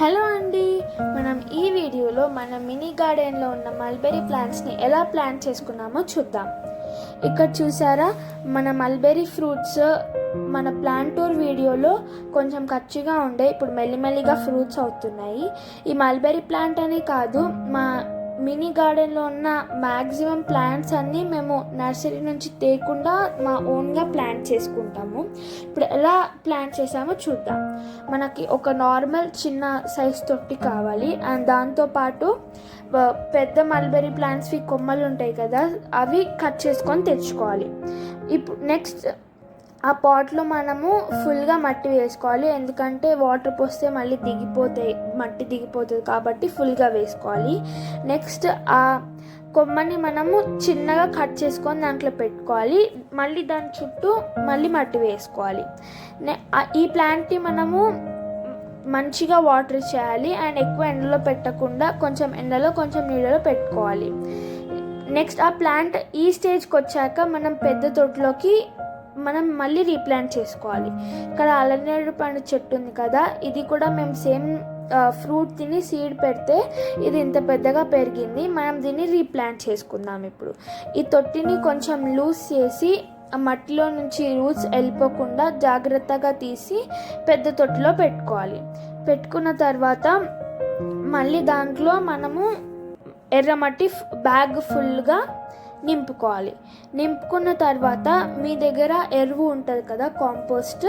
Hello అండి, మనం ఈ వీడియోలో మన మినీ గార్డెన్లో ఉన్న మల్బెరీ ప్లాంట్స్ని ఎలా ప్లాంట్ చేసుకున్నామో చూద్దాం. ఇక్కడ చూసారా, మన మల్బెరీ ఫ్రూట్స్ మన ప్లాంట్ టూర్ వీడియోలో కొంచెం కచ్చిగా ఉండే, ఇప్పుడు మెల్లిమెల్లిగా ఫ్రూట్స్ అవుతున్నాయి. ఈ మల్బెరీ ప్లాంట్ అని కాదు, మా మినీ గార్డెన్లో ఉన్న మ్యాక్సిమం ప్లాంట్స్ అన్నీ మేము నర్సరీ నుంచి తేకుండా మా ఓన్గా ప్లాంట్ చేసుకుంటాము. ఇప్పుడు ఎలా ప్లాంట్ చేసామో చూద్దాం. మనకి ఒక నార్మల్ చిన్న సైజ్ తొట్టి కావాలి, అండ్ దాంతోపాటు పెద్ద మల్బెరీ ప్లాంట్స్వి కొమ్మలు ఉంటాయి కదా, అవి కట్ చేసుకొని తెచ్చుకోవాలి. ఇప్పుడు నెక్స్ట్ ఆ పాట్లో మనము ఫుల్గా మట్టి వేసుకోవాలి, ఎందుకంటే వాటర్ పోస్తే మళ్ళీ మట్టి దిగిపోతుంది కాబట్టి ఫుల్గా వేసుకోవాలి. నెక్స్ట్ ఆ కొమ్మని మనము చిన్నగా కట్ చేసుకొని దాంట్లో పెట్టుకోవాలి, మళ్ళీ దాని చుట్టూ మళ్ళీ మట్టి వేసుకోవాలి. ఈ ప్లాంట్ని మనము మంచిగా వాటర్ చేయాలి, అండ్ ఎక్కువ ఎండలో పెట్టకుండా కొంచెం ఎండలో కొంచెం నీడలో పెట్టుకోవాలి. నెక్స్ట్ ఆ ప్లాంట్ ఈ స్టేజ్కి వచ్చాక మనం పెద్ద తొట్టులోకి మనం మళ్ళీ రీప్లాంట్ చేసుకోవాలి. ఇక్కడ అలనేరు పండు చెట్టు ఉంది కదా, ఇది కూడా మేము సేమ్ ఫ్రూట్ తిని సీడ్ పెడితే ఇది ఇంత పెద్దగా పెరిగింది. మనం దీన్ని రీప్లాంట్ చేసుకుందాం. ఇప్పుడు ఈ తొట్టిని కొంచెం లూజ్ చేసి ఆ మట్టిలో నుంచి రూట్స్ వెళ్ళిపోకుండా జాగ్రత్తగా తీసి పెద్ద తొట్టిలో పెట్టుకోవాలి. పెట్టుకున్న తర్వాత మళ్ళీ దాంట్లో మనము ఎర్రమట్టి బ్యాగ్ ఫుల్గా నింపుకున్న తర్వాత మీ దగ్గర ఎరువు ఉంటుంది కదా, కాంపోస్ట్,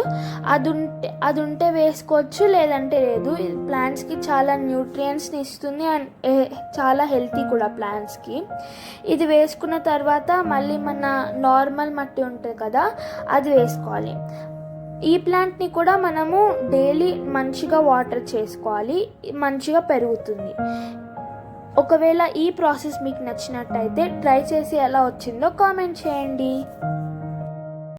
అది ఉంటే వేసుకోవచ్చు, లేదంటే లేదు. ప్లాంట్స్కి చాలా న్యూట్రియంట్స్ని ఇస్తుంది అండ్ చాలా హెల్తీ కూడా ప్లాంట్స్కి. ఇది వేసుకున్న తర్వాత మళ్ళీ మన నార్మల్ మట్టి ఉంటుంది కదా, అది వేసుకోవాలి. ఈ ప్లాంట్ని కూడా మనము డైలీ మంచిగా వాటర్ చేసుకోవాలి, మంచిగా పెరుగుతుంది. ఒకవేళ ఈ ప్రాసెస్ మీకు నచ్చినట్టయితే ట్రై చేసి ఎలా వచ్చిందో కామెంట్ చేయండి.